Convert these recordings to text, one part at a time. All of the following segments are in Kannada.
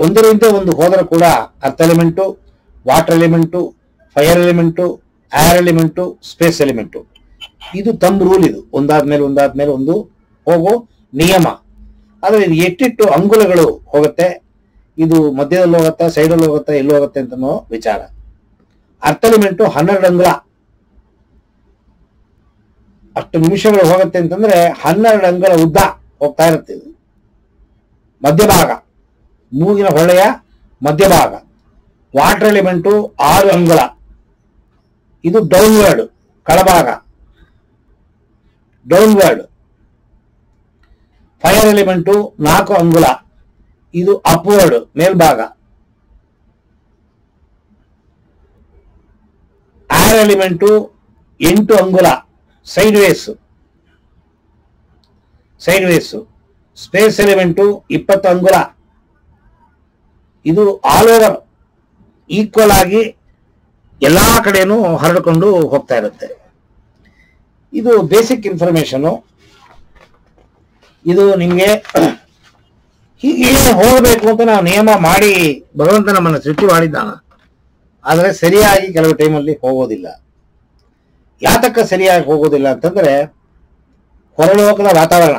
ಒಂದರಿಂದ ಒಂದು ಹೋದರೆ ಕೂಡ earth element, water element, fire element, air element, space element. ಇದು ತಮ್ಮ ರೂಲ್. ಇದು ಒಂದಾದ್ಮೇಲೆ ಒಂದು ಹೋಗೋ ನಿಯಮ. ಆದರೆ ಇದು ಎಟ್ಟಿಟ್ಟು ಅಂಗುಲಗಳು ಹೋಗುತ್ತೆ, ಇದು ಮಧ್ಯದಲ್ಲಿ ಹೋಗುತ್ತಾ, ಸೈಡಲ್ಲಿ ಹೋಗುತ್ತಾ, ಎಲ್ಲಿ ಹೋಗುತ್ತೆ ಅಂತ ವಿಚಾರ. ಅರ್ತ್ ಎಲಿಮೆಂಟು 12 ಅಂಗುಲ, ಅಷ್ಟು ನಿಮಿಷಗಳು ಹೋಗುತ್ತೆ ಅಂತಂದ್ರೆ 12 ಅಂಗುಲ ಉದ್ದ ಹೋಗ್ತಾ ಇರುತ್ತೆ. ಇದು ಮಧ್ಯಭಾಗ, ಮೂಗಿನ ಹೊಳೆಯ ಮಧ್ಯಭಾಗ. ವಾಟರ್ ಎಲಿಮೆಂಟು 6 ಅಂಗುಲ, ಇದು ಡೌನ್ವರ್ಡ್, ಕೆಳಭಾಗ ಡೌನ್ವರ್ಡ್. ಫೈರ್ ಎಲಿಮೆಂಟು 4 ಅಂಗುಲ, ಇದು ಅಪ್ವರ್ಡ್, ಮೇಲ್ಭಾಗ. ಏರ್ ಎಲಿಮೆಂಟು 8 ಅಂಗುಲ, ಸೈಡ್ ವೇಸ್. ಸ್ಪೇಸ್ ಎಲಿಮೆಂಟು 20 ಅಂಗುಲ, ಇದು ಆಲ್ ಓವರ್ ಈಕ್ವಲ್ ಆಗಿ ಎಲ್ಲಾ ಕಡೆನೂ ಹರಡಿಕೊಂಡು ಹೋಗ್ತಾ ಇರುತ್ತೆ. ಇದು ಬೇಸಿಕ್ ಇನ್ಫಾರ್ಮೇಶನ್. ಇದು ನಿಮಗೆ ಹೀಗೆ ಹೋಗಬೇಕು ಅಂತ ನಾವು ನಿಯಮ ಮಾಡಿ ಭಗವಂತ ನಮ್ಮನ್ನು ಸೃಷ್ಟಿ ಮಾಡಿದ್ದಾನ. ಆದರೆ ಸರಿಯಾಗಿ ಕೆಲವು ಟೈಮಲ್ಲಿ ಹೋಗೋದಿಲ್ಲ. ಯಾತಕ್ಕ ಸರಿಯಾಗಿ ಹೋಗೋದಿಲ್ಲ ಅಂತಂದ್ರೆ ಹೊರಲೋಕದ ವಾತಾವರಣ.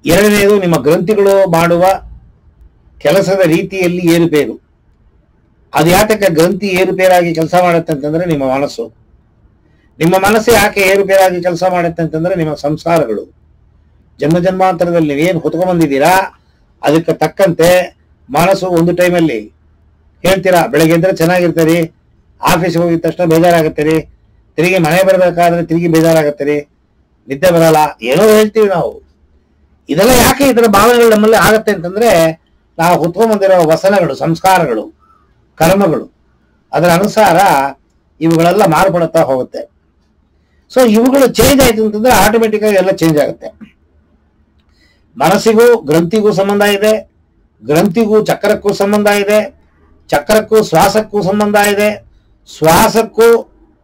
ಎರಡನೇದು ನಿಮ್ಮ ಗ್ರಂಥಿಗಳು ಮಾಡುವ ಕೆಲಸದ ರೀತಿಯಲ್ಲಿ ಏರುಪೇರು. ಅದು ಯಾತಕ್ಕೆ ಗ್ರಂಥಿ ಏರುಪೇರಾಗಿ ಕೆಲಸ ಮಾಡುತ್ತೆ ಅಂತಂದ್ರೆ ನಿಮ್ಮ ಮನಸ್ಸು ಯಾಕೆ ಏರುಪೇರಾಗಿ ಕೆಲಸ ಮಾಡುತ್ತೆ ಅಂತಂದ್ರೆ ನಿಮ್ಮ ಸಂಸ್ಕಾರಗಳು. ಜನ್ಮಾಂತರದಲ್ಲಿ ನೀವೇನು ಹೊತ್ಕೊಂಡ್ಬಂದಿದ್ದೀರಾ ಅದಕ್ಕೆ ತಕ್ಕಂತೆ ಮನಸ್ಸು ಒಂದು ಟೈಮಲ್ಲಿ ಹೇಳ್ತೀರಾ, ಬೆಳಗ್ಗೆ ಎದ್ರೆ ಚೆನ್ನಾಗಿರ್ತೀರಿ, ಆಫೀಸ್ಗೆ ಹೋಗಿದ ತಕ್ಷಣ ಬೇಜಾರಾಗತ್ತೀರಿ, ತಿರುಗಿ ಮನೆ ಬರಬೇಕಾದ್ರೆ ತಿರುಗಿ ಬೇಜಾರಾಗತ್ತೀರಿ, ನಿದ್ದೆ ಬರಲ್ಲ, ಏನೋ ಹೇಳ್ತೀವಿ ನಾವು. ಇದೆಲ್ಲ ಯಾಕೆ ಇದರ ಭಾವನೆಗಳು ನಮ್ಮಲ್ಲಿ ಆಗತ್ತೆ ಅಂತಂದ್ರೆ ನಾವು ಹೊತ್ಕೊಂಡ್ಬಂದಿರೋ ವಸನಗಳು, ಸಂಸ್ಕಾರಗಳು, ಕರ್ಮಗಳು, ಅದರ ಅನುಸಾರ ಇವುಗಳೆಲ್ಲ ಮಾರ್ಪಡುತ್ತಾ ಹೋಗುತ್ತೆ. ಸೊ ಇವುಗಳು ಚೇಂಜ್ ಆಯ್ತು ಅಂತಂದ್ರೆ ಆಟೋಮೆಟಿಕ್ ಆಗಿ ಎಲ್ಲ ಚೇಂಜ್ ಆಗುತ್ತೆ. ಮನಸ್ಸಿಗೂ ಗ್ರಂಥಿಗೂ ಸಂಬಂಧ ಇದೆ, ಗ್ರಂಥಿಗೂ ಚಕ್ರಕ್ಕೂ ಸಂಬಂಧ ಇದೆ, ಚಕ್ರಕ್ಕೂ ಶ್ವಾಸಕ್ಕೂ ಸಂಬಂಧ ಇದೆ, ಶ್ವಾಸಕ್ಕೂ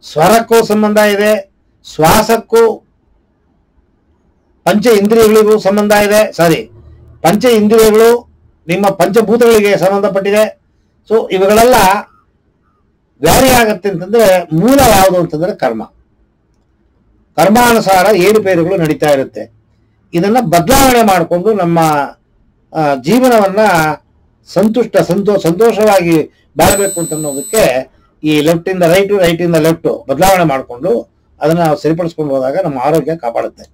ಸ್ವರಕ್ಕೂ ಸಂಬಂಧ ಇದೆ, ಶ್ವಾಸಕ್ಕೂ ಪಂಚ ಇಂದ್ರಿಯಗಳಿಗೂ ಸಂಬಂಧ ಇದೆ. ಪಂಚ ಇಂದ್ರಿಯಗಳು ನಿಮ್ಮ ಪಂಚಭೂತಗಳಿಗೆ ಸಂಬಂಧಪಟ್ಟಿದೆ. ಸೊ ಇವುಗಳೆಲ್ಲ ವ್ಯಾರಿ ಆಗತ್ತೆ ಅಂತಂದ್ರೆ ಮೂಲ ಯಾವುದು ಅಂತಂದ್ರೆ ಕರ್ಮಾನುಸಾರ ಏರುಪೇರುಗಳು ನಡೀತಾ ಇರುತ್ತೆ. ಇದನ್ನ ಬದಲಾವಣೆ ಮಾಡಿಕೊಂಡು ನಮ್ಮ ಜೀವನವನ್ನ ಸಂತೋಷವಾಗಿ ಬಾಳಬೇಕು ಅಂತ ಅನ್ನೋದಕ್ಕೆ ಈ ಲೆಫ್ಟ್ ಇಂದ ರೈಟ್, ರೈಟ್ ಇಂದ ಲೆಫ್ಟ್ ಬದಲಾವಣೆ ಮಾಡಿಕೊಂಡು ಅದನ್ನ ನಾವು ಸರಿಪಡಿಸ್ಕೊಂಡು ಹೋದಾಗ ನಮ್ಮ ಆರೋಗ್ಯ ಕಾಪಾಡುತ್ತೆ.